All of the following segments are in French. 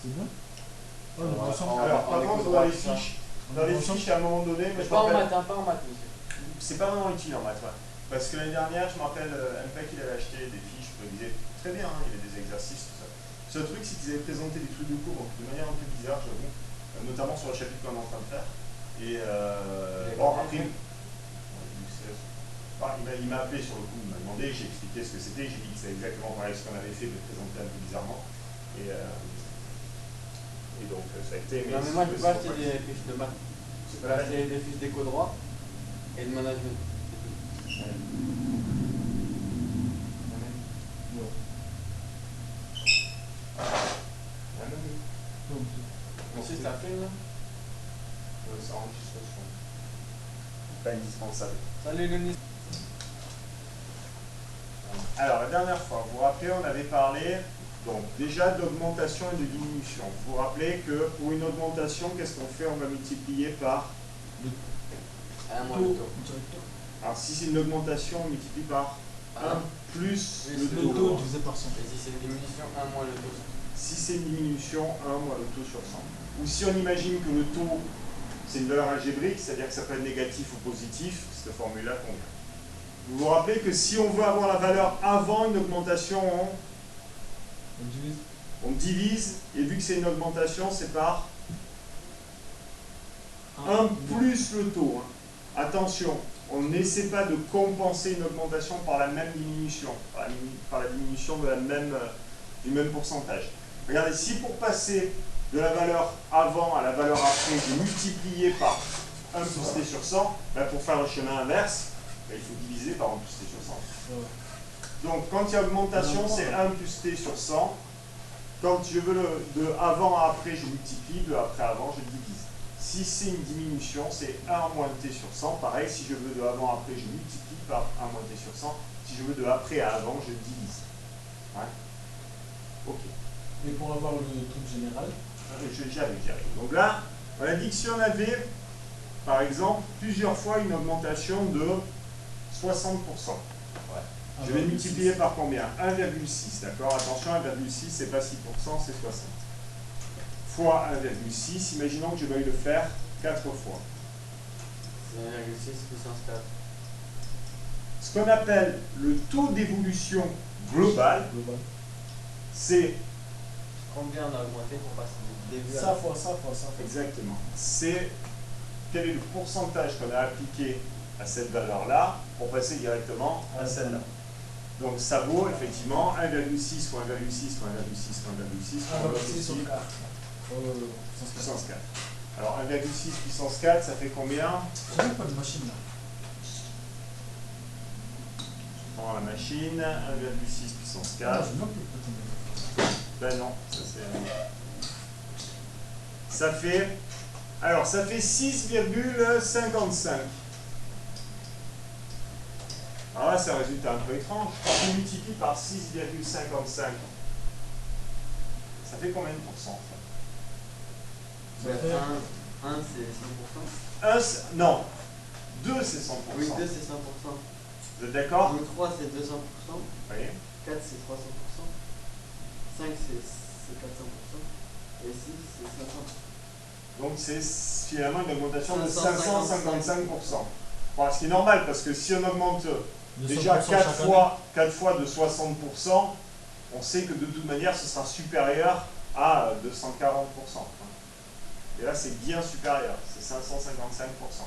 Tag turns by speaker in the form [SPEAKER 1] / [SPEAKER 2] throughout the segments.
[SPEAKER 1] C'est bien.
[SPEAKER 2] Alors, par contre, dans les fiches, à un moment donné, mais
[SPEAKER 3] pas en maths, hein, pas en maths, monsieur.
[SPEAKER 2] c'est pas vraiment utile en maths, ouais. Parce que l'année dernière, je me rappelle, MPEC, il avait acheté des fiches pour réviser très bien, hein, il y avait des exercices, tout ça. Le seul truc, c'est qu'ils avaient présenté des trucs de cours donc, de manière un peu bizarre, j'avoue, notamment sur le chapitre qu'on est en train de faire. Et bon, après, il m'a appelé sur le coup, il m'a demandé, j'ai expliqué ce que c'était, j'ai dit que c'était exactement pareil ce qu'on avait fait, de présenter un peu bizarrement. Et donc, ça a été.
[SPEAKER 3] Non, mais moi, je peux pas acheter des fiches de maths. Je peux acheter des fiches d'éco-droit et de management. Ensuite, ça filme là.
[SPEAKER 2] Ça enregistre son. Pas indispensable.
[SPEAKER 3] Salut Denis.
[SPEAKER 2] Alors, la dernière fois, vous vous rappelez, on avait parlé donc déjà d'augmentation et de diminution. Vous vous rappelez que pour une augmentation, qu'est-ce qu'on fait? On va multiplier par
[SPEAKER 3] Un moins le taux.
[SPEAKER 2] Alors, si c'est une augmentation, on multiplie par 1 plus le taux
[SPEAKER 1] divisé par 100.
[SPEAKER 3] Et si c'est une diminution, 1 moins le taux.
[SPEAKER 2] Si c'est une diminution, 1 moins le taux sur 100. Ou si on imagine que le taux, c'est une valeur algébrique, c'est-à-dire que ça peut être négatif ou positif, cette formule-là convient. Vous vous rappelez que si on veut avoir la valeur avant une augmentation, on divise, et vu que c'est une augmentation, c'est par 1 plus le taux. Attention, on n'essaie pas de compenser une augmentation par la même diminution, par la diminution de du même pourcentage. Regardez, si pour passer de la valeur avant à la valeur après, j'ai multiplié par 1 plus t sur 100, ben pour faire le chemin inverse, ben il faut diviser par 1 plus t sur 100. Donc quand il y a augmentation, c'est 1 plus t sur 100. Quand je veux de avant à après, je multiplie, de après à avant, je divise. Si c'est une diminution, c'est 1 moins t sur 100. Pareil, si je veux de avant à après, je multiplie par 1 moins t sur 100. Si je veux de après à avant, je divise. Ouais. Ok.
[SPEAKER 1] Et pour avoir le truc général,
[SPEAKER 2] j'y arrive. Donc là, on a dit que si on avait, par exemple, plusieurs fois une augmentation de 60%, je vais multiplier par combien? 1,6, d'accord? Attention, 1,6, c'est pas 6%, c'est 60. Fois 1,6, imaginons que je veuille le faire 4 fois.
[SPEAKER 3] C'est 1,6 puissance 4.
[SPEAKER 2] Ce qu'on appelle le taux d'évolution global, c'est...
[SPEAKER 3] Combien on a augmenté pour passer du début à
[SPEAKER 1] ça fois ça fois ça.
[SPEAKER 2] Exactement. C'est quel est le pourcentage qu'on a appliqué à cette valeur-là pour passer directement à celle-là. Donc ça vaut effectivement 1,6 fois 1,6 fois 1,6 fois 1,6 fois 1,6 puissance 4. Alors 1,6 puissance 4, ça fait combien?
[SPEAKER 1] J'ai même pas de machine là.
[SPEAKER 2] Je prends la machine, 1,6 puissance 4.
[SPEAKER 1] Non, je n'ai plus.
[SPEAKER 2] Ben non, ça fait... Alors, ça fait 6,55. Alors là, c'est un résultat un peu étrange. Si on multiplie par 6,55, ça fait combien de pourcents en fait?
[SPEAKER 3] 1 c'est 100%.
[SPEAKER 2] Non. 2 c'est 100%.
[SPEAKER 3] Oui, 2 c'est 100%.
[SPEAKER 2] Vous êtes d'accord?
[SPEAKER 3] 3 c'est 200%.
[SPEAKER 2] Oui.
[SPEAKER 3] 4 c'est 300%. 5 c'est 400%. Et 6 c'est 500%.
[SPEAKER 2] Donc c'est finalement une augmentation de 555%.
[SPEAKER 3] 555%.
[SPEAKER 2] Bon, ce qui est normal, parce que si on augmente déjà 4 fois de 60%, on sait que de toute manière ce sera supérieur à 240%. Et là c'est bien supérieur, c'est 555%.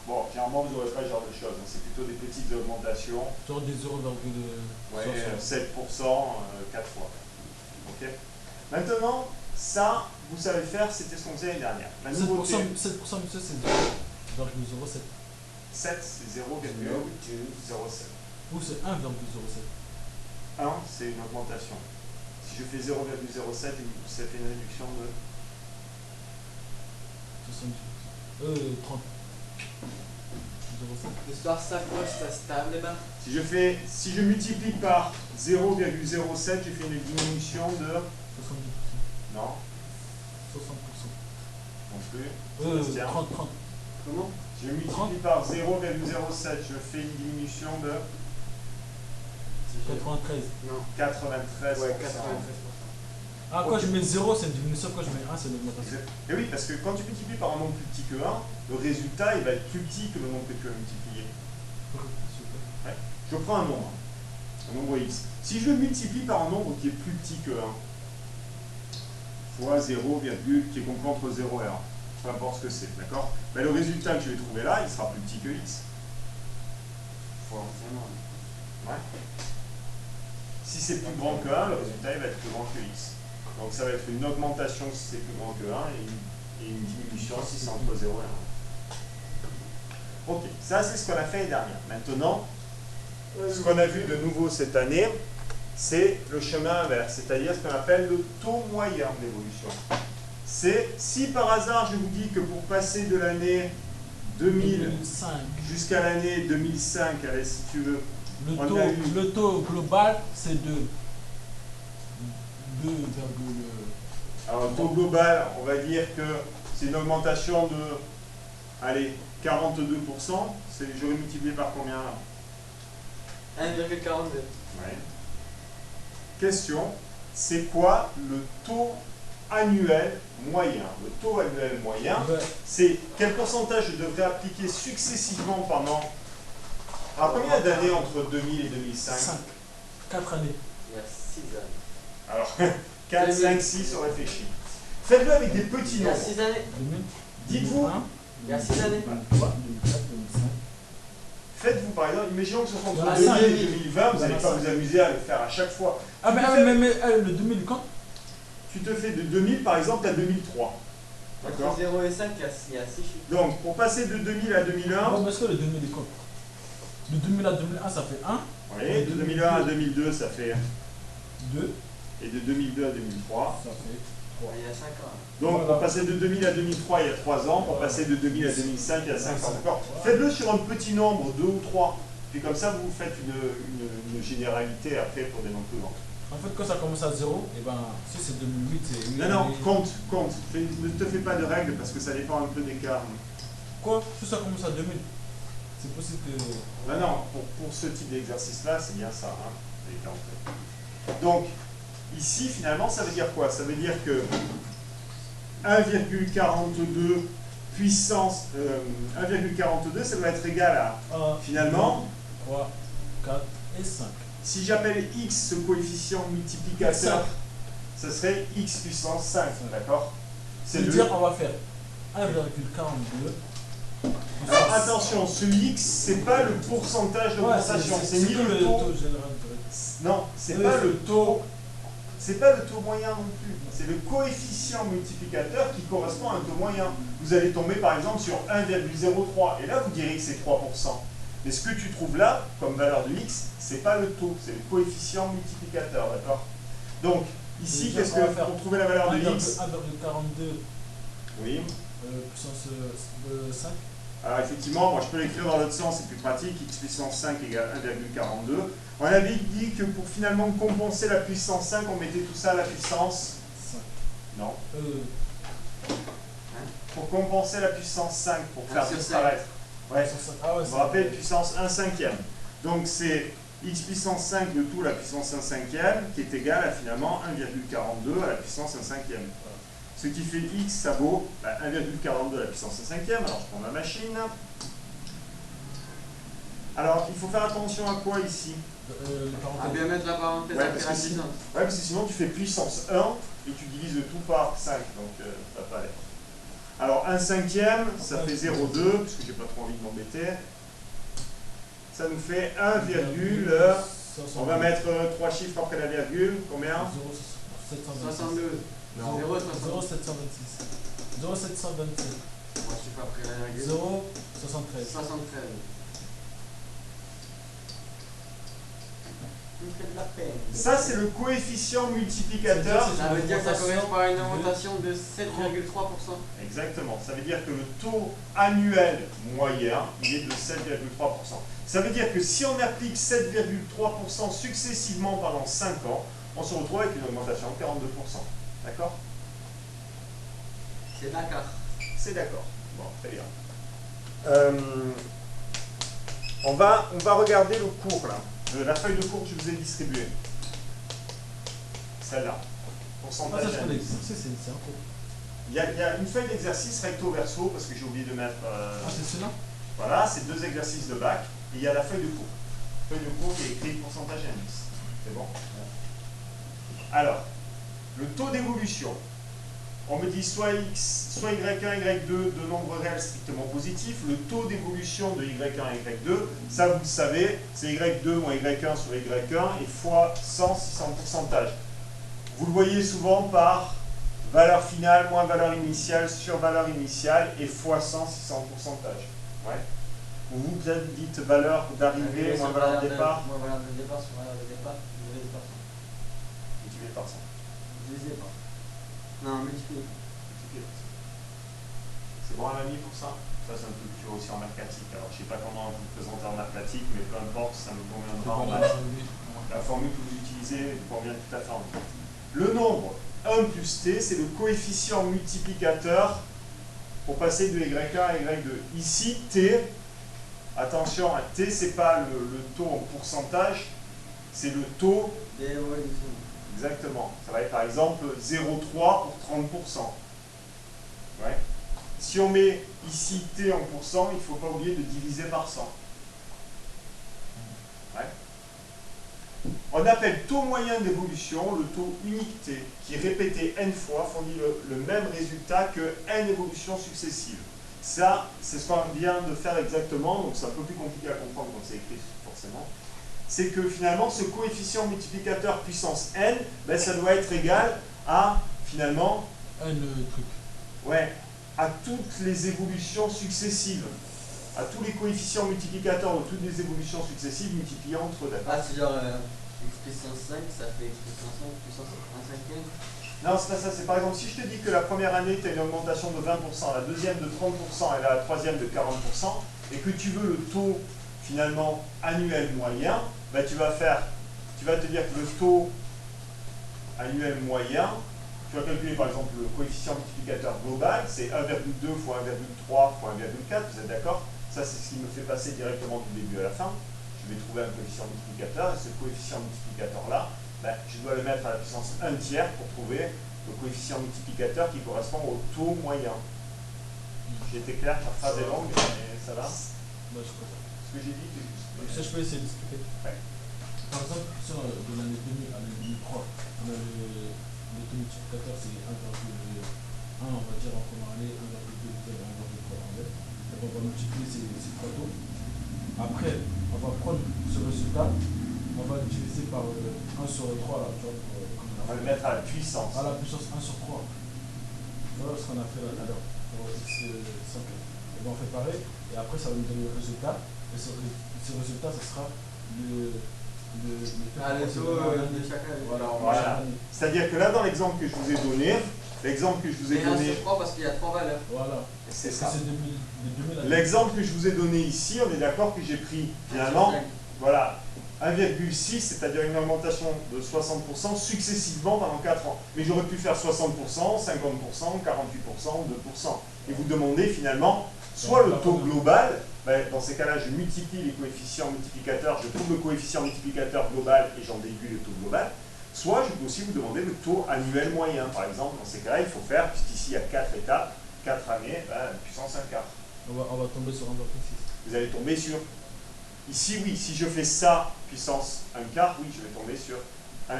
[SPEAKER 2] Bon, généralement vous n'aurez pas ce genre de choses, c'est plutôt des petites augmentations.
[SPEAKER 1] Genre des 0,2.
[SPEAKER 2] Ouais, 7%, 4 fois. Ok. Maintenant, ça, vous savez faire, c'était ce qu'on faisait l'année dernière. La nouveauté,
[SPEAKER 1] 7%, monsieur, c'est 0,07.
[SPEAKER 2] 7, c'est 0,07.
[SPEAKER 1] Ou c'est 1,07.
[SPEAKER 2] 1, c'est une augmentation. Si je fais 0,07, ça fait une réduction de
[SPEAKER 1] 30. 0,7.
[SPEAKER 3] L'histoire s'accroche, ça stable, et ben.
[SPEAKER 2] Si je multiplie par 0,07, j'ai fait une diminution de
[SPEAKER 1] 70%.
[SPEAKER 2] non,
[SPEAKER 1] 60%.
[SPEAKER 2] non plus. Sébastien.
[SPEAKER 1] 30.
[SPEAKER 3] Comment?
[SPEAKER 2] Si je multiplie par 0,07, je fais une diminution de
[SPEAKER 1] 93.
[SPEAKER 3] Non.
[SPEAKER 2] 93%.
[SPEAKER 3] Ouais, 93%.
[SPEAKER 1] Ah, quand je mets 0, c'est une diminution, quand je mets 1, c'est une augmentation.
[SPEAKER 2] Et oui, parce que quand tu multiplies par un nombre plus petit que 1, le résultat il va être plus petit que le nombre que tu as multiplié. Ouais. Je prends un nombre x. Si je le multiplie par un nombre qui est plus petit que 1, fois 0, qui est compris entre 0 et 1, peu importe ce que c'est, d'accord? Ben, le résultat que je vais trouver là, il sera plus petit que x. Ouais. Si c'est plus grand que 1, le résultat il va être plus grand que x. Donc ça va être une augmentation si c'est plus grand que 1 et une diminution si c'est entre 0 et 1. Ok, ça c'est ce qu'on a fait l'année dernière. Maintenant, ce qu'on a vu de nouveau cette année, c'est le chemin inverse, c'est-à-dire ce qu'on appelle le taux moyen d'évolution. C'est si par hasard je vous dis que pour passer de l'année 2000 jusqu'à l'année 2005, allez si tu veux,
[SPEAKER 1] le taux global c'est de 2,
[SPEAKER 2] alors le taux global, on va dire que c'est une augmentation de, allez, 42%. J'aurais multiplié par combien là?
[SPEAKER 3] 1,42.
[SPEAKER 2] Ouais. Question, c'est quoi le taux annuel moyen? Le taux annuel moyen, c'est quel pourcentage je devrais appliquer successivement pendant... Alors combien d'années entre 2000 et 2005?
[SPEAKER 1] 5. 4 années.
[SPEAKER 3] Il y a 6 années.
[SPEAKER 2] Alors, 4, 5, 6, on réfléchit. Faites-le avec des petits
[SPEAKER 3] Il y a
[SPEAKER 2] nombres.
[SPEAKER 3] 6 années.
[SPEAKER 2] Dites-vous,
[SPEAKER 3] Il y a 6 années.
[SPEAKER 1] 2003, 2004, 2005.
[SPEAKER 2] faites-vous par exemple, imaginons que ce soit
[SPEAKER 1] Il y en a
[SPEAKER 2] entre 2000 et
[SPEAKER 1] 5.
[SPEAKER 2] 2020, vous n'allez pas vous amuser à le faire à chaque fois.
[SPEAKER 1] Ah, mais le 2000 quand?
[SPEAKER 2] Tu te fais de 2000 par exemple à 2003. D'accord?
[SPEAKER 3] Entre 0 et 5, il y a 6 chiffres.
[SPEAKER 2] Donc, pour passer de 2000 à 2001,
[SPEAKER 1] Bon, parce que le 2000 est quand? De 2000 à 2001, ça fait 1.
[SPEAKER 2] oui, de 2001 à 2002, ça fait
[SPEAKER 1] 2.
[SPEAKER 2] et de 2002 à 2003.
[SPEAKER 1] Ça fait 3.
[SPEAKER 3] Il y a 5 ans.
[SPEAKER 2] Donc, pour passer de 2000 à 2003, il y a 3 ans. Pour passer de 2000 à 2005, il y a 5 ans. D'accord? Faites-le sur un petit nombre, 2 ou 3. Puis comme ça, vous faites une généralité après pour des nombres plus grands.
[SPEAKER 1] En fait, quand ça commence à 0, et ben, si c'est 2008, c'est...
[SPEAKER 2] Non, non, compte. Ne te fais pas de règles parce que ça dépend un peu des cas.
[SPEAKER 1] Quoi? Si ça commence à 2000, c'est possible que...
[SPEAKER 2] Non, non, pour ce type d'exercice-là, c'est bien ça. Hein, les cas, en fait. Donc, ici, finalement, ça veut dire quoi? Ça veut dire que 1,42 puissance 1,42, ça doit être égal à,
[SPEAKER 1] 1,
[SPEAKER 2] finalement,
[SPEAKER 1] 3, 4 et 5.
[SPEAKER 2] si j'appelle x ce coefficient multiplicateur, ça serait x puissance 5, d'accord?
[SPEAKER 1] C'est-à-dire on va faire 1,42.
[SPEAKER 2] Alors attention, ce x, c'est pas le pourcentage d'augmentation, c'est ni le taux. Non, c'est pas le taux. C'est pas le taux moyen non plus. C'est le coefficient multiplicateur qui correspond à un taux moyen. Vous allez tomber par exemple sur 1,03 et là vous direz que c'est 3%. Mais ce que tu trouves là, comme valeur de x, c'est pas le taux, c'est le coefficient multiplicateur, d'accord? Donc, ici, qu'est-ce que pour trouver la valeur de x?
[SPEAKER 1] 1,42
[SPEAKER 2] Oui.
[SPEAKER 1] puissance 5.
[SPEAKER 2] Alors effectivement, moi je peux l'écrire dans l'autre sens, c'est plus pratique, x puissance 5 égale 1,42. On avait dit que pour finalement compenser la puissance 5, on mettait tout ça à la puissance
[SPEAKER 1] 5.
[SPEAKER 2] Non. Pour compenser la puissance 5, pour faire disparaître. Ouais.
[SPEAKER 1] Ah ouais,
[SPEAKER 2] On va rappeler puissance 1 cinquième. Donc c'est x puissance 5 de tout la puissance 1 cinquième qui est égal à finalement 1,42 à la puissance 1 cinquième. Ce qui fait x, ça vaut 1,42 à la puissance 1 cinquième. Alors je prends ma machine. Alors il faut faire attention à quoi ici?
[SPEAKER 3] À bien mettre la parenthèse alternative.
[SPEAKER 2] Parce que sinon tu fais puissance 1 et tu divises le tout par 5. Donc ça va pas aller. Alors 1 cinquième, ça fait 0,2, parce que j'ai pas trop envie de m'embêter. Ça nous fait 1, on va mettre 3 chiffres après la virgule. Combien?
[SPEAKER 3] 62.
[SPEAKER 2] Non.
[SPEAKER 1] 0,726. 0,727.
[SPEAKER 3] Moi, je suis pas après la virgule.
[SPEAKER 1] 0,73.
[SPEAKER 3] 73.
[SPEAKER 2] Ça, c'est le coefficient multiplicateur.
[SPEAKER 3] Ça veut dire que ça correspond à une augmentation de 7,3%.
[SPEAKER 2] Exactement. Ça veut dire que le taux annuel moyen, il est de 7,3%. Ça veut dire que si on applique 7,3% successivement pendant 5 ans, on se retrouve avec une augmentation de 42%. D'accord?
[SPEAKER 3] C'est d'accord.
[SPEAKER 2] C'est d'accord. Bon, très bien. On va regarder le cours là. La feuille de cours que je vous ai distribuée. Celle-là. pourcentage
[SPEAKER 1] ça, je connais.
[SPEAKER 2] indice.
[SPEAKER 1] C'est un cours.
[SPEAKER 2] Il y a une feuille d'exercice recto-verso, parce que j'ai oublié de mettre...
[SPEAKER 1] Ah, c'est celui-là?
[SPEAKER 2] Voilà, c'est 2 exercices de bac, et il y a la feuille de cours. Feuille de cours qui est écrit pourcentage indice. C'est bon? Alors, le taux d'évolution. On me dit soit X, soit Y1, Y2, deux nombres réels strictement positifs. Le taux d'évolution de Y1 et Y2, ça vous le savez, c'est Y2 moins Y1 sur Y1 et fois 100 si c'est en pourcentage. Vous le voyez souvent par valeur finale moins valeur initiale sur valeur initiale et fois 100 si c'est en pourcentage. Ouais. Ou vous peut-être dites valeur d'arrivée moins valeur de départ.
[SPEAKER 4] Moins valeur de départ sur valeur de départ, divisé par 100.
[SPEAKER 2] Multiplié par 100.
[SPEAKER 4] Divisé par 100. Non, multiplié.
[SPEAKER 2] C'est bon à l'ami pour ça? Ça c'est un truc que tu vois aussi en mathématiques. Alors je ne sais pas comment vous le présenter en mathématiques, mais peu importe, ça me conviendra en maths. La formule que vous utilisez vous convient tout à fait en maths. Le nombre 1 plus t, c'est le coefficient multiplicateur pour passer de Y1 à Y2. Ici, t, attention, t c'est pas le taux en pourcentage, c'est le taux.
[SPEAKER 4] D'évolution.
[SPEAKER 2] Exactement. Ça va être par exemple 0,3 pour 30%. Ouais. Si on met ici t en pourcent, il ne faut pas oublier de diviser par 100. Ouais. On appelle taux moyen d'évolution le taux unique t, qui répété n fois fournit le même résultat que n évolutions successives. Ça, c'est ce qu'on vient de faire exactement, donc c'est un peu plus compliqué à comprendre quand c'est écrit forcément. C'est que finalement, ce coefficient multiplicateur puissance n, ben, ça doit être égal à, finalement,
[SPEAKER 1] Un truc.
[SPEAKER 2] ouais, à toutes les évolutions successives, à tous les coefficients multiplicateurs de toutes les évolutions successives multipliés entre eux, d'accord?
[SPEAKER 4] Ah, c'est genre x puissance 5, ça fait x puissance 1 cinquième.
[SPEAKER 2] Non, c'est pas ça, c'est par exemple, si je te dis que la première année, tu as une augmentation de 20%, la deuxième de 30% et la troisième de 40%, et que tu veux le taux, finalement, annuel moyen, ben, tu vas te dire que le taux annuel moyen, tu vas calculer par exemple le coefficient multiplicateur global, c'est 1,2 fois 1,3 fois 1,4, vous êtes d'accord? Ça, c'est ce qui me fait passer directement du début à la fin. Je vais trouver un coefficient multiplicateur, et ce coefficient multiplicateur-là, ben, je dois le mettre à la puissance 1 tiers pour trouver le coefficient multiplicateur qui correspond au taux moyen. J'ai été clair, ta phrase est longue, mais ça va?
[SPEAKER 1] Moi, je crois.
[SPEAKER 2] Ce que j'ai dit, c'est juste.
[SPEAKER 1] Ça, je peux essayer d'expliquer.
[SPEAKER 2] Ouais.
[SPEAKER 1] Par exemple, si de l'année 2000 à l'année 2003, on a le taux multiplicateur, c'est 1,1, on va dire en première année, 1,2, peut-être 1,3 en fait. Donc on va multiplier ces trois taux. Après, on va prendre ce résultat, on va le diviser par 1 sur 3, là, tu vois,
[SPEAKER 2] On va le mettre à la puissance.
[SPEAKER 1] à la puissance 1 sur 3. Voilà ce qu'on a fait là tout à l'heure, pour x simple. Et bien on fait pareil, et après ça va nous donner le résultat, et ce résultat, ce sera le
[SPEAKER 4] Ah, le taux de chaque année.
[SPEAKER 2] Voilà. C'est-à-dire que là, dans l'exemple que je vous ai donné, l'exemple que je vous ai
[SPEAKER 4] Et 1
[SPEAKER 2] donné,
[SPEAKER 4] sur 3 parce qu'il y a 3 valeurs.
[SPEAKER 1] Voilà.
[SPEAKER 2] c'est
[SPEAKER 1] Ça,
[SPEAKER 2] ça.
[SPEAKER 1] c'est 2000 à
[SPEAKER 2] L'exemple que je vous ai donné ici, on est d'accord que j'ai pris finalement, voilà, 1,6, c'est-à-dire une augmentation de 60% successivement pendant 4 ans. Mais j'aurais pu faire 60%, 50%, 48%, 2%. Et vous demandez finalement, soit le taux global, ben, dans ces cas-là, je multiplie les coefficients multiplicateurs, je trouve le coefficient multiplicateur global et j'en déduis le taux global. Soit je peux aussi vous demander le taux annuel moyen. Par exemple, dans ces cas-là, il faut faire, puisqu'ici il y a 4 étapes, 4 années, ben, puissance 1 quart.
[SPEAKER 1] On va tomber sur 1,6.
[SPEAKER 2] Vous allez tomber sur... Ici, oui, si je fais ça, puissance 1 quart, oui, je vais tomber sur 1,6.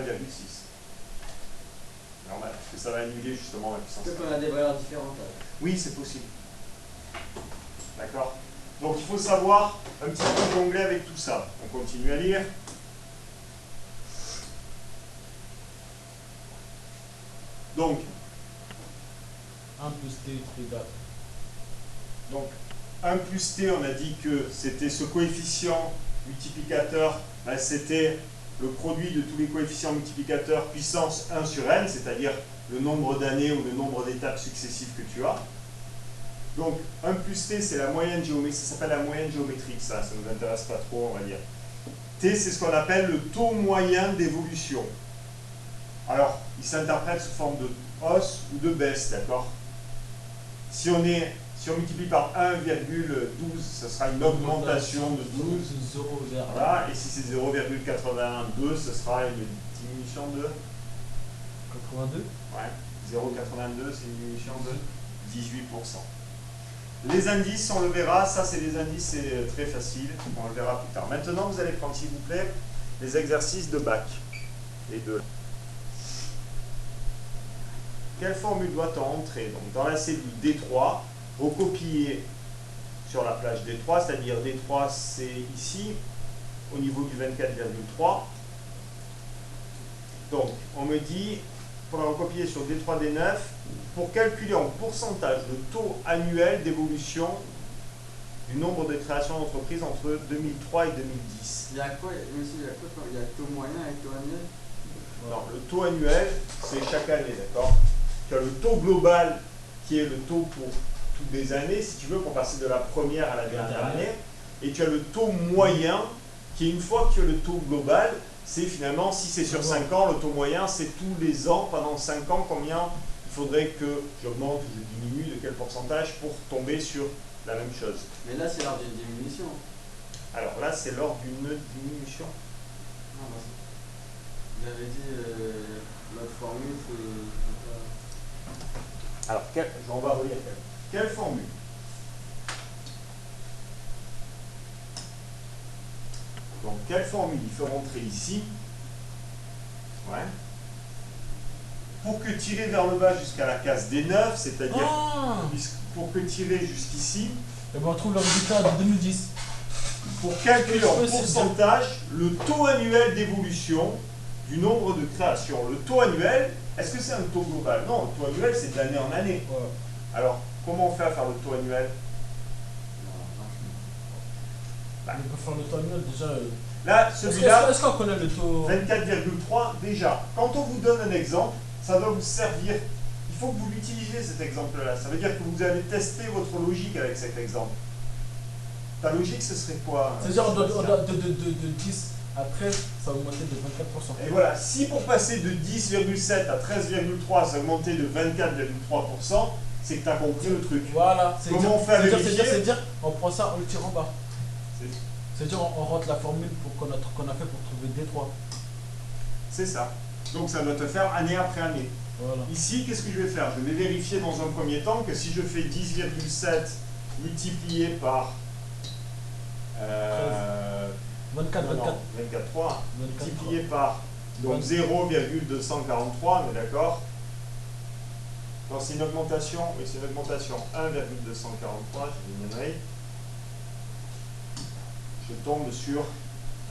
[SPEAKER 2] Normal, parce que ça va annuler justement la puissance 1
[SPEAKER 4] Peut-être
[SPEAKER 2] quart.
[SPEAKER 4] qu'on a des valeurs différentes.
[SPEAKER 2] Oui, c'est possible. D'accord? Donc il faut savoir un petit peu jongler avec tout ça. On continue à lire. Donc,
[SPEAKER 1] 1 plus t égale.
[SPEAKER 2] donc 1 plus t, on a dit que c'était ce coefficient multiplicateur, ben, c'était le produit de tous les coefficients multiplicateurs puissance 1 sur n, c'est-à-dire le nombre d'années ou le nombre d'étapes successives que tu as. Donc 1 plus t, c'est la moyenne géométrique, ça s'appelle la moyenne géométrique, ça ne nous intéresse pas trop, on va dire. T, c'est ce qu'on appelle le taux moyen d'évolution. Alors, il s'interprète sous forme de hausse ou de baisse, d'accord? Si on multiplie par 1,12, ce sera une augmentation de 12.
[SPEAKER 1] C'est 0 vers.
[SPEAKER 2] Voilà, et si c'est 0,82, ce sera une diminution de
[SPEAKER 1] 82.
[SPEAKER 2] Ouais. 0,82, c'est une diminution de 18%. Les indices, on le verra, ça c'est les indices, c'est très facile, on le verra plus tard. Maintenant, vous allez prendre, s'il vous plaît, les exercices de bac. Les deux. Quelle formule doit-on entrer? Donc, dans la cellule D3, recopier sur la plage D3, c'est-à-dire D3 c'est ici, au niveau du 24,3. Donc, on me dit, pour la recopier sur D3, D9, pour calculer en pourcentage le taux annuel d'évolution du nombre de créations d'entreprises entre 2003 et 2010.
[SPEAKER 4] Il y a quoi, monsieur, il y a quoi comme- il y a taux moyen et taux annuel?
[SPEAKER 2] Non, le taux annuel, c'est chaque année, d'accord? Tu as le taux global, qui est le taux pour toutes les années, si tu veux, pour passer de la première à la dernière année. Et tu as le taux moyen, qui est une fois que tu as le taux global, c'est finalement, si c'est sur 5 ans, le taux moyen, c'est tous les ans, pendant 5 ans, combien il faudrait que j'augmente ou je diminue, de quel pourcentage, pour tomber sur la même chose.
[SPEAKER 4] Mais là, c'est l'ordre d'une diminution.
[SPEAKER 2] Alors là, c'est l'ordre d'une diminution.
[SPEAKER 4] Ah, bah, vous avez dit notre formule,
[SPEAKER 2] Alors, on va relire quelle formule? Donc, quelle formule il faut rentrer ici? Ouais. Pour que tirer vers le bas jusqu'à la case D9, c'est-à-dire pour que tirer jusqu'ici,
[SPEAKER 1] Et ben on trouve le résultat de 2010.
[SPEAKER 2] pour calculer en pourcentage le taux annuel d'évolution du nombre de créations. Le taux annuel, est-ce que c'est un taux global? Non, le taux annuel, c'est d'année en année.
[SPEAKER 1] Ouais.
[SPEAKER 2] Alors, comment on fait à faire le taux annuel?
[SPEAKER 1] On peut faire le taux annuel déjà.
[SPEAKER 2] Là,
[SPEAKER 1] Est-ce
[SPEAKER 2] celui-là,
[SPEAKER 1] est-ce qu'on connaît le taux?
[SPEAKER 2] 24,3 déjà. Quand on vous donne un exemple, ça doit vous servir. Il faut que vous l'utilisiez cet exemple-là. Ça veut dire que vous allez tester votre logique avec cet exemple. Ta logique, ce serait quoi?
[SPEAKER 1] C'est-à-dire de 10 à 13, ça va augmenter de 24%.
[SPEAKER 2] Et voilà, si pour passer de 10,7 à 13,3, ça augmentait de 24,3%, c'est que tu as compris le truc.
[SPEAKER 1] Voilà.
[SPEAKER 2] Comment on fait à vérifier?
[SPEAKER 1] C'est-à-dire, on prend ça, on le tire en bas.
[SPEAKER 2] C'est-
[SPEAKER 1] C'est-à-dire, on rentre la formule qu'on a fait pour trouver D3.
[SPEAKER 2] C'est ça. Donc ça doit te faire année après année.
[SPEAKER 1] Voilà.
[SPEAKER 2] Ici, qu'est-ce que je vais faire? Je vais vérifier dans un premier temps que si je fais 10,7 multiplié par
[SPEAKER 1] 24, 24.
[SPEAKER 2] 24,3
[SPEAKER 1] 24.
[SPEAKER 2] multiplié par donc 0,243, on est d'accord? Non, c'est une augmentation, oui, c'est une augmentation 1,243, j'ai une connerie. Je tombe sur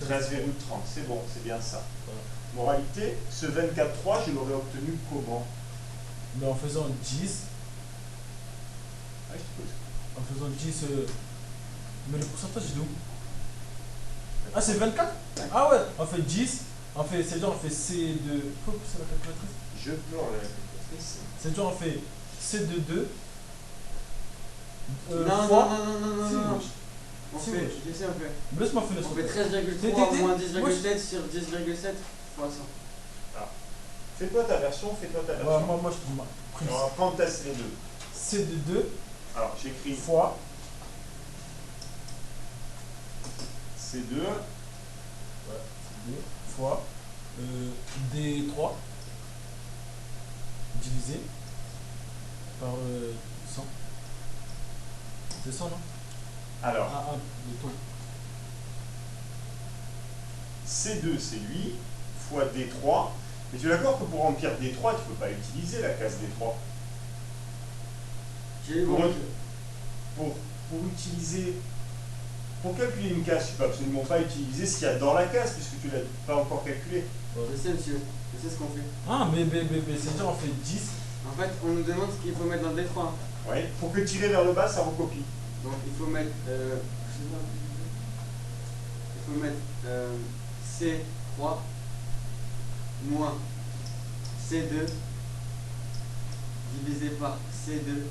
[SPEAKER 2] 13,30, c'est bon, c'est bien ça.
[SPEAKER 1] Voilà.
[SPEAKER 2] Moralité, ce 24,3, je l'aurais obtenu comment?
[SPEAKER 1] Mais en faisant 10,
[SPEAKER 2] Ah, je t'écoute.
[SPEAKER 1] en faisant 10, mais le pourcentage il est où? Ah, c'est 24? Ah ouais, on fait 10, c'est-à-dire on fait C de. Faut pousser la calculatrice.
[SPEAKER 2] Je pleure la calculatrice.
[SPEAKER 1] C'est-à-dire on fait C de 2.
[SPEAKER 4] non,
[SPEAKER 1] fois.
[SPEAKER 4] non,
[SPEAKER 1] Si,
[SPEAKER 4] non.
[SPEAKER 1] wesh.
[SPEAKER 4] On
[SPEAKER 1] Si,
[SPEAKER 4] fait,
[SPEAKER 1] wesh.
[SPEAKER 4] je sais, on fait.
[SPEAKER 1] Laisse-moi finir.
[SPEAKER 4] On fait 13,3 moins 10,7 sur 10,7 fois 100.
[SPEAKER 2] Fais-toi ta version, fais-toi ta
[SPEAKER 1] Ouais,
[SPEAKER 2] version.
[SPEAKER 1] moi je trouve ma prise.
[SPEAKER 2] On va prendre test les deux.
[SPEAKER 1] C de 2
[SPEAKER 2] Alors, j'écris
[SPEAKER 1] fois.
[SPEAKER 2] C2
[SPEAKER 1] Ouais, C2 fois D3 divisé par 100. C'est ça, non?
[SPEAKER 2] Alors,
[SPEAKER 1] Ah, le taux.
[SPEAKER 2] C2, c'est lui, fois D3. Mais tu es d'accord que pour remplir D3, tu ne peux pas utiliser la case D3.
[SPEAKER 4] J'ai eu
[SPEAKER 2] Pour,
[SPEAKER 4] bon.
[SPEAKER 2] pour calculer une case, tu ne peux absolument pas utiliser ce qu'il y a dans la case, puisque tu ne l'as pas encore calculé.
[SPEAKER 4] Je sais, monsieur. Je sais ce qu'on fait.
[SPEAKER 1] Ah, mais c'est-à-dire on fait 10.
[SPEAKER 4] En fait, on nous demande ce qu'il faut mettre dans le D3.
[SPEAKER 2] Ouais. Pour que tirer vers le bas, ça recopie.
[SPEAKER 4] Donc il faut mettre C3 moins C2 divisé par C2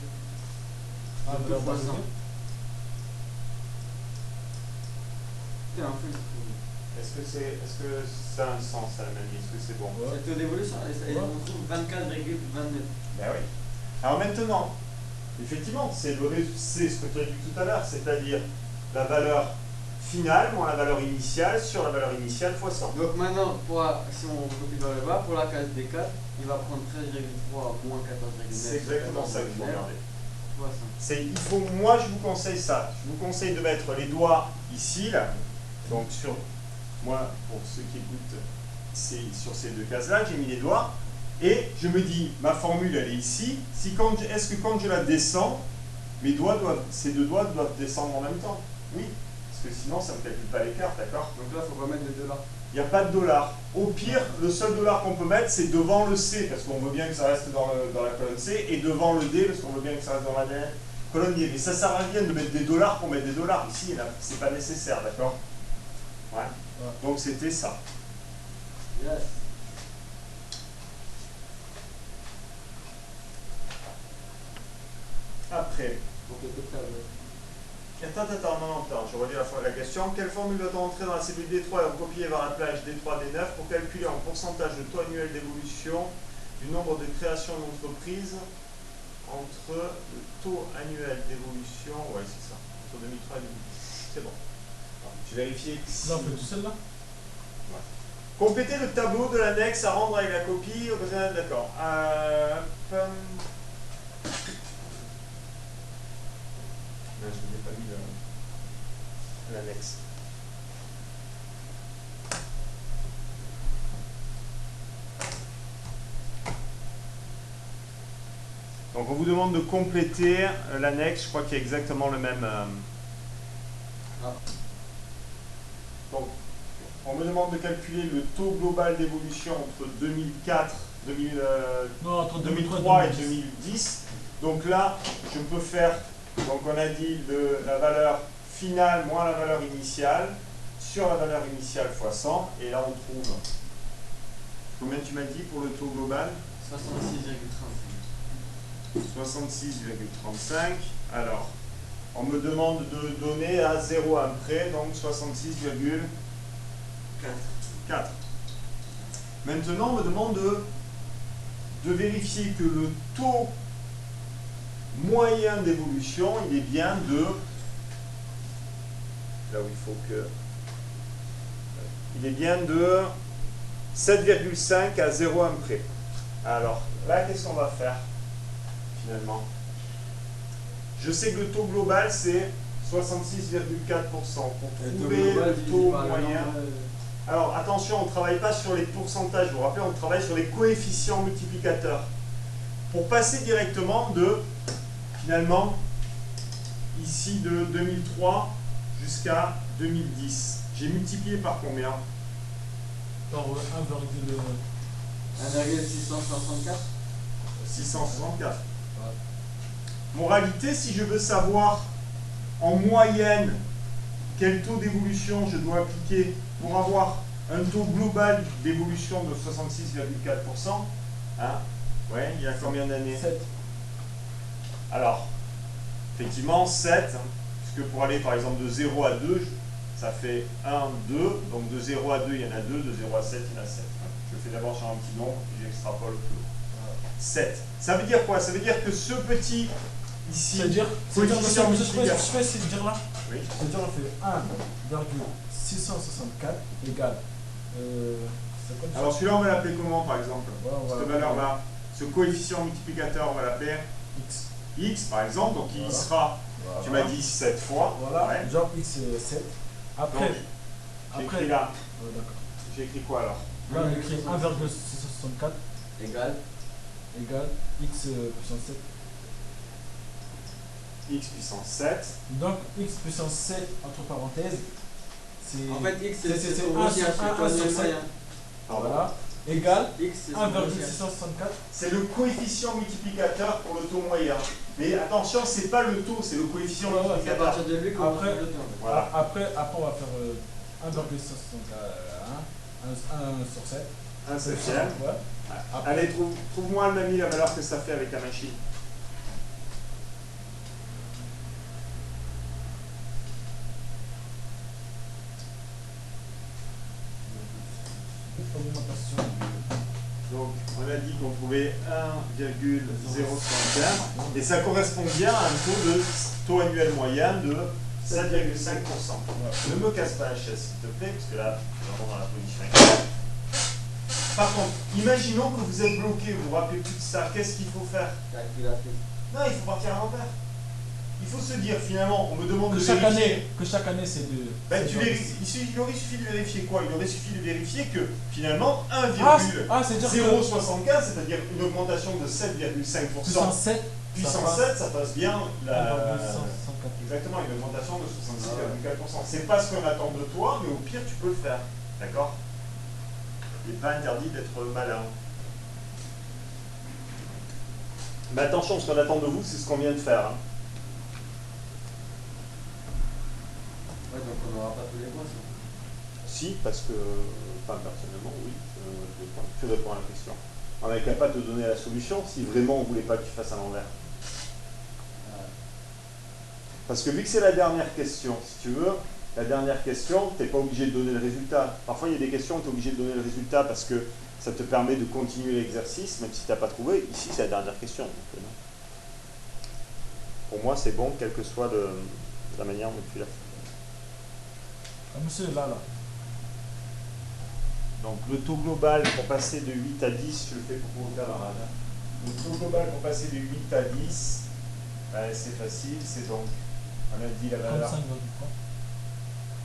[SPEAKER 1] Ah,
[SPEAKER 4] deux
[SPEAKER 1] voilà,
[SPEAKER 4] fois
[SPEAKER 1] bah,
[SPEAKER 4] 100.
[SPEAKER 1] ok.
[SPEAKER 4] Putain, en fait,
[SPEAKER 2] Est-ce que ça a un sens à la manie? Est-ce que c'est bon?
[SPEAKER 1] Ouais.
[SPEAKER 4] c'est le taux d'évolution. Et
[SPEAKER 1] Ouais.
[SPEAKER 4] on trouve 24,29.
[SPEAKER 2] Ben oui. Alors maintenant, effectivement, c'est ce que tu as dit tout à l'heure, c'est-à-dire la valeur finale moins la valeur initiale sur la valeur initiale fois 100.
[SPEAKER 3] Donc maintenant, si on copie vers le bas, pour la case D4, il va prendre 13,3 moins 14,9.
[SPEAKER 2] C'est exactement ça qu'il faut regarder.
[SPEAKER 3] Fois 5.
[SPEAKER 2] Moi, je vous conseille ça. Je vous conseille de mettre les doigts ici, là. Donc, moi, pour ceux qui écoutent, c'est sur ces deux cases-là, j'ai mis les doigts. Et je me dis, ma formule, elle est ici. Est-ce que quand je la descends, ces deux doigts doivent descendre en même temps? Oui. Parce que sinon, ça ne me calcule pas l'écart, d'accord?
[SPEAKER 3] Donc là, il faut remettre des $.
[SPEAKER 2] Il n'y a pas de dollar. Au pire, le seul dollar qu'on peut mettre, c'est devant le C, parce qu'on veut bien que ça reste dans la colonne C, et devant le D, parce qu'on veut bien que ça reste dans la colonne D. Mais ça ne sert à rien de mettre des dollars pour mettre des dollars. Ici, ce n'est pas nécessaire, d'accord? Ouais. Donc c'était ça.
[SPEAKER 4] Yes.
[SPEAKER 2] Après.
[SPEAKER 4] Donc le total.
[SPEAKER 2] Attends, je relis la question. Quelle formule doit-on entrer dans la cellule D3 et recopier vers la plage D3, D9 pour calculer en pourcentage le taux annuel d'évolution du nombre de créations d'entreprises entre le taux annuel d'évolution, ouais c'est ça, entre 2003 et 2010. C'est bon. Je vérifie si...
[SPEAKER 1] Là, on fait tout seul là.
[SPEAKER 2] Ouais. Complétez le tableau de l'annexe à rendre avec la copie. D'accord. Je n'ai pas mis l'annexe. Donc on vous demande de compléter l'annexe. Je crois qu'il y a exactement le même. Donc on me demande de calculer le taux global d'évolution entre 2003 et 2010. Donc là, je peux faire. Donc on a dit la valeur finale moins la valeur initiale sur la valeur initiale fois 100. Et là on trouve, combien tu m'as dit pour le taux global? 66,35. Alors, on me demande de donner à 0 à un près, donc 66,4. Maintenant on me demande de vérifier que le taux moyen d'évolution, il est bien de, là où il faut que, il est bien de 7,5 à 0 à un près. Alors là, qu'est-ce qu'on va faire finalement? Je sais que le taux global c'est 66,4%. Pour trouver le taux moyen. Alors attention, on ne travaille pas sur les pourcentages, vous vous rappelez, on travaille sur les coefficients multiplicateurs. Pour passer directement de, finalement, ici de 2003 jusqu'à 2010. J'ai multiplié par combien?
[SPEAKER 1] Par
[SPEAKER 4] 1,664.
[SPEAKER 2] 664. Moralité, si je veux savoir en moyenne quel taux d'évolution je dois appliquer pour avoir un taux global d'évolution de 66,4%, hein, ouais, il y a combien d'années?
[SPEAKER 1] 7.
[SPEAKER 2] Alors, effectivement, 7, puisque pour aller par exemple de 0 à 2, ça fait 1, 2, donc de 0 à 2, il y en a 2, de 0 à 7, il y en a 7. Je le fais d'abord sur un petit nombre, puis j'extrapole plus haut. 7. Ça veut dire quoi? Ça veut dire que ce petit, ici,
[SPEAKER 1] C'est-à-dire,
[SPEAKER 2] coefficient
[SPEAKER 1] je fais
[SPEAKER 2] multiplicateur.
[SPEAKER 1] c'est dire là.
[SPEAKER 2] Oui.
[SPEAKER 1] C'est-à-dire, on fait 1,664 égale. C'est quoi
[SPEAKER 2] Alors celui-là, on va l'appeler comment par exemple?
[SPEAKER 1] Voilà, on va
[SPEAKER 2] Cette
[SPEAKER 1] l'appeler
[SPEAKER 2] valeur-là, ce coefficient multiplicateur, on va l'appeler
[SPEAKER 1] X.
[SPEAKER 2] X par exemple, donc il
[SPEAKER 1] Voilà.
[SPEAKER 2] sera,
[SPEAKER 1] Voilà.
[SPEAKER 2] tu m'as dit 7 fois.
[SPEAKER 1] Voilà,
[SPEAKER 2] Ouais.
[SPEAKER 1] genre X 7. Après,
[SPEAKER 2] Donc, j'ai écrit là.
[SPEAKER 1] D'accord.
[SPEAKER 2] J'ai écrit quoi alors?
[SPEAKER 1] Là, on écrit 1,664
[SPEAKER 4] Égal.
[SPEAKER 1] égale X puissance 7.
[SPEAKER 2] X puissance 7.
[SPEAKER 1] Donc, X puissance 7, entre parenthèses, c'est.
[SPEAKER 4] En fait, X c'est
[SPEAKER 1] c'est
[SPEAKER 4] le taux
[SPEAKER 1] un
[SPEAKER 4] moyen,
[SPEAKER 1] sur
[SPEAKER 4] c'est le taux
[SPEAKER 1] un sur
[SPEAKER 4] annuel
[SPEAKER 1] sept.
[SPEAKER 4] moyen.
[SPEAKER 1] Voilà, égale
[SPEAKER 4] X c'est son moyen.
[SPEAKER 1] 1,664.
[SPEAKER 2] C'est le coefficient multiplicateur pour le taux moyen. Mais attention, c'est pas le taux, c'est le coefficient
[SPEAKER 1] Ouais, ouais,
[SPEAKER 4] C'est à
[SPEAKER 2] multiplicateur.
[SPEAKER 4] partir de lui qu'on va
[SPEAKER 1] Après-
[SPEAKER 4] faire le temps.
[SPEAKER 2] Voilà.
[SPEAKER 1] Après, on va faire 1,664. 1 sur 7.
[SPEAKER 2] Un septième.
[SPEAKER 1] Ouais. Après-
[SPEAKER 2] Allez, trouve-moi le mamie la valeur que ça fait avec la machine.
[SPEAKER 1] Augmentation.
[SPEAKER 2] Donc, on a dit qu'on trouvait 1,061 et ça correspond bien à un taux annuel moyen de 7,5%.
[SPEAKER 1] Ouais.
[SPEAKER 2] Ne me casse pas la chaise, s'il te plaît, parce que là, je suis vraiment dans la position actuelle. Par contre, imaginons que vous êtes bloqué, vous vous rappelez plus de ça, qu'est-ce qu'il faut faire?
[SPEAKER 4] Calculatrice.
[SPEAKER 2] Non, il faut partir à l'envers. Il faut se dire, finalement, on me demande
[SPEAKER 1] Que
[SPEAKER 2] de
[SPEAKER 1] chaque
[SPEAKER 2] vérifier.
[SPEAKER 1] année c'est de.
[SPEAKER 2] Ben,
[SPEAKER 1] c'est
[SPEAKER 2] tu
[SPEAKER 1] de-
[SPEAKER 2] vérifies. Il aurait suffi de vérifier quoi? Il aurait suffi de vérifier que, finalement,
[SPEAKER 1] c'est-à-dire que
[SPEAKER 2] 1,075, c'est-à-dire une augmentation de 7,5%.
[SPEAKER 1] puissance 7,
[SPEAKER 2] Puissance 7, ça passe bien la...
[SPEAKER 1] 104.
[SPEAKER 2] Exactement, une augmentation de 66,4%. C'est pas ce qu'on attend de toi, mais au pire, tu peux le faire. D'accord? Il n'est pas interdit d'être malin. Mais attention, ce qu'on attend de vous, c'est ce qu'on vient de faire. Hein.
[SPEAKER 4] Ouais, donc on n'aura pas tous les points, ça.
[SPEAKER 2] Si, parce que, enfin, personnellement, oui, tu réponds à la question. On n'est capable de te donner la solution si vraiment on ne voulait pas que tu fasses à l'envers. Parce que vu que c'est la dernière question, si tu veux, la dernière question, tu n'es pas obligé de donner le résultat. Parfois, il y a des questions où tu es obligé de donner le résultat parce que ça te permet de continuer l'exercice, même si tu n'as pas trouvé. Ici, c'est la dernière question. Donc, non. Pour moi, c'est bon, quelle que soit la manière dont tu l'as fait.
[SPEAKER 1] Ah, monsieur, là.
[SPEAKER 2] Donc, le taux global pour passer de 8 à 10, je le fais pour vos camarades. Le taux global pour passer de 8 à 10, ben, c'est facile, c'est donc, on a dit la valeur,
[SPEAKER 1] 35,3.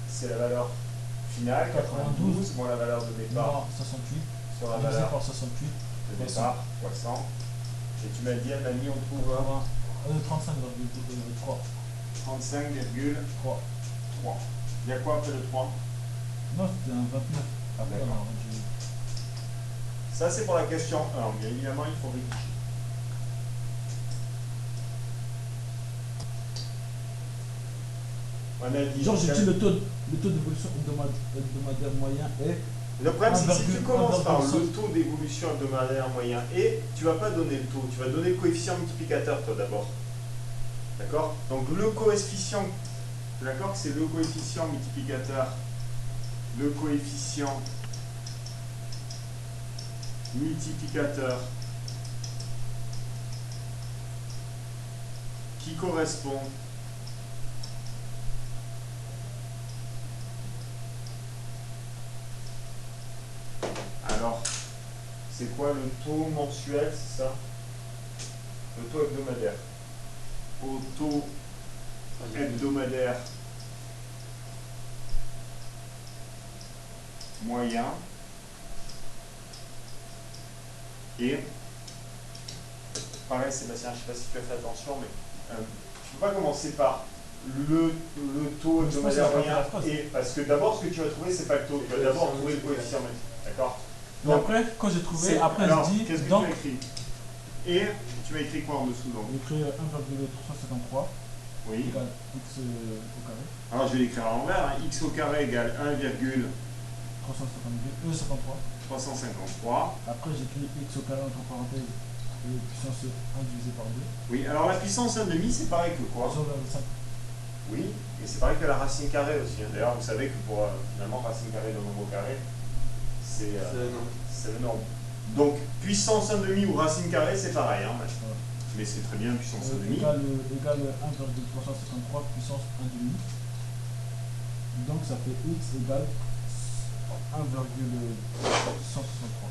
[SPEAKER 2] c'est la valeur finale, 92, moins la valeur de départ
[SPEAKER 1] Non, 68.
[SPEAKER 2] sur la
[SPEAKER 1] Divisé
[SPEAKER 2] valeur
[SPEAKER 1] par 68.
[SPEAKER 2] de départ, fois 100. Et tu m'as dit, Annie, on trouve
[SPEAKER 1] 35,3.
[SPEAKER 2] 35,3.
[SPEAKER 1] 3.
[SPEAKER 2] Il y a quoi après le 3?
[SPEAKER 1] Non, c'était un 29. Après,
[SPEAKER 2] D'accord.
[SPEAKER 1] non,
[SPEAKER 2] Ça, c'est pour la question 1. Bien évidemment, il faut rédiger. On a dit.
[SPEAKER 1] Genre, j'ai dit le taux d'évolution hebdomadaire moyen est.
[SPEAKER 2] Le problème, c'est que si tu
[SPEAKER 1] 1,5.
[SPEAKER 2] commences par le taux d'évolution hebdomadaire moyen et tu ne vas pas donner le taux, tu vas donner le coefficient multiplicateur, toi, d'abord. D'accord? Donc, le coefficient, d'accord, que c'est le coefficient multiplicateur, le coefficient multiplicateur qui correspond alors c'est quoi le taux mensuel, c'est ça? Le taux hebdomadaire au taux hebdomadaire moyen et pareil Sébastien, je ne sais pas si tu as fait attention, mais tu ne peux pas commencer par le taux
[SPEAKER 1] Je pense
[SPEAKER 2] hebdomadaire
[SPEAKER 1] que ça va
[SPEAKER 2] moyen
[SPEAKER 1] faire la phrase.
[SPEAKER 2] et parce que d'abord ce que tu vas trouver c'est pas le taux, tu vas d'abord trouver le coefficient multiplicateur. D'accord?
[SPEAKER 1] Et après, quand j'ai trouvé, après
[SPEAKER 2] alors,
[SPEAKER 1] je dis.
[SPEAKER 2] qu'est-ce que
[SPEAKER 1] Donc,
[SPEAKER 2] tu as écrit? Et tu m'as écrit quoi en dessous donc?
[SPEAKER 1] j'ai écrit 1,353
[SPEAKER 2] Oui.
[SPEAKER 1] égale x au carré.
[SPEAKER 2] Alors je vais l'écrire à l'envers, hein. X au carré égale 1,353.
[SPEAKER 1] 353. Après, j'écris x au carré entre parenthèses et puissance 1 divisé par 2.
[SPEAKER 2] Oui, alors la puissance 1,5 c'est pareil que quoi?
[SPEAKER 1] 0,5.
[SPEAKER 2] Oui, et c'est pareil que la racine carrée aussi. Hein. D'ailleurs, vous savez que pour finalement racine carrée d'un nombre carré, c'est le nombre. Donc puissance 1,5 ou racine carrée, c'est pareil. Hein, mais c'est très bien puissance 1,5.
[SPEAKER 1] Égale 1,353 puissance 1,5. Donc ça fait x égale 1,163.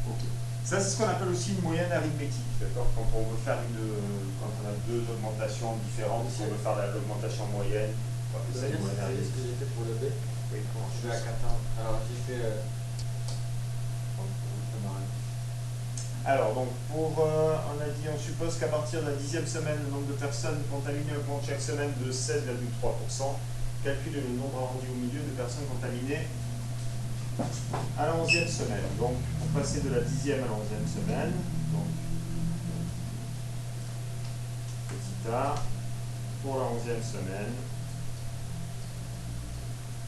[SPEAKER 2] Ok. Ça, c'est ce qu'on appelle aussi une moyenne arithmétique, d'accord? Quand on veut faire quand on a deux augmentations différentes, si on veut faire l'augmentation moyenne, on va appeler ça une moyenne
[SPEAKER 4] C'est ce
[SPEAKER 2] arithmétique.
[SPEAKER 4] que j'ai fait pour le B.
[SPEAKER 2] Oui, comment
[SPEAKER 4] Je vais à 14. Alors j'ai fait.
[SPEAKER 2] Alors, donc, on a dit, on suppose qu'à partir de la 10e semaine, le nombre de personnes contaminées augmente chaque semaine de 16,3%. Calcule le nombre arrondi au milieu de personnes contaminées à la 11e semaine. Donc, pour passer de la 10e à la 11e semaine, donc, petit a, pour la 11e semaine,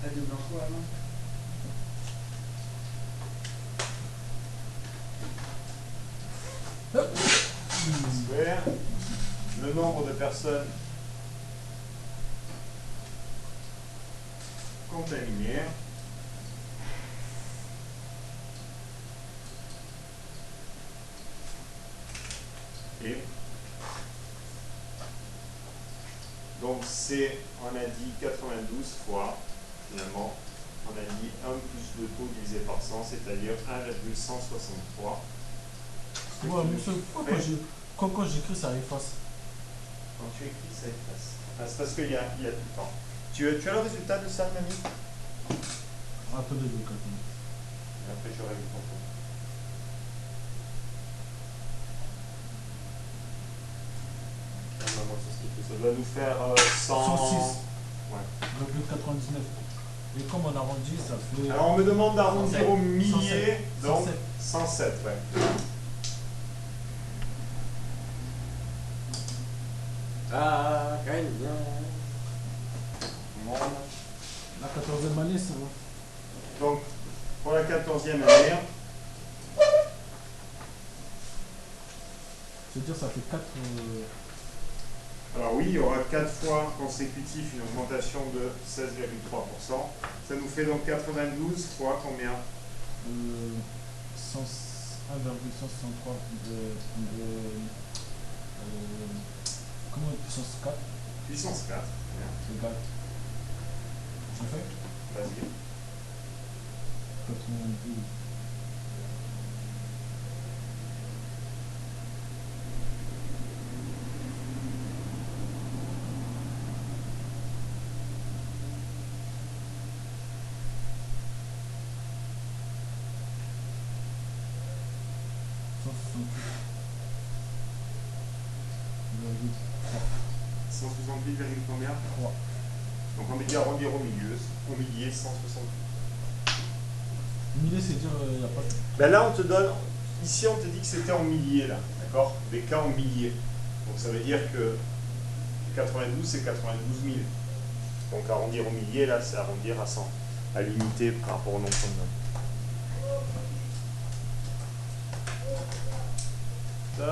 [SPEAKER 4] T'as du blanco à main?
[SPEAKER 2] square, le nombre de personnes contaminées et Donc c'est, on a dit 92 fois, finalement, on a dit 1 plus le taux divisé par 100, c'est-à-dire 1,163.
[SPEAKER 1] Ouais, monsieur, pourquoi quand j'écris, ça efface?
[SPEAKER 2] Quand tu écris, ça efface. Ah, c'est parce qu'il y a tout le temps. Tu as le résultat de ça, Mamie?
[SPEAKER 1] Attendez, je vais calculer.
[SPEAKER 2] Et après, je règle ton taux. Ça doit nous faire 100...
[SPEAKER 1] 106.
[SPEAKER 2] Ouais.
[SPEAKER 1] 99. Et comme on arrondit, ça fait.
[SPEAKER 2] Alors, on me demande d'arrondir
[SPEAKER 4] 107.
[SPEAKER 2] au millier,
[SPEAKER 1] 107.
[SPEAKER 2] donc 107, ouais.
[SPEAKER 4] Ah, gagne.
[SPEAKER 1] La 14e année, ça va.
[SPEAKER 2] Donc, pour la 14e année,
[SPEAKER 1] C'est-à-dire, ça fait 4.
[SPEAKER 2] alors oui, il y aura 4 fois consécutif une augmentation de 16,3%. Ça nous fait donc 92 fois combien?
[SPEAKER 1] 1,163 comment puissance 4
[SPEAKER 2] Puissance 4.
[SPEAKER 1] c'est égal. Je fais
[SPEAKER 2] Vas-y.
[SPEAKER 1] 92.
[SPEAKER 2] Combien?
[SPEAKER 1] 3.
[SPEAKER 2] Donc on va dire arrondir au millier 168.
[SPEAKER 1] Millier, c'est dire, il n'y a pas de.
[SPEAKER 2] Ben là, on te donne, ici on te dit que c'était en milliers, là, d'accord? Des cas en milliers. Donc ça veut dire que 92, c'est 92 000. Donc arrondir au millier, là, c'est arrondir à 100, à l'unité par rapport au nombre de noms.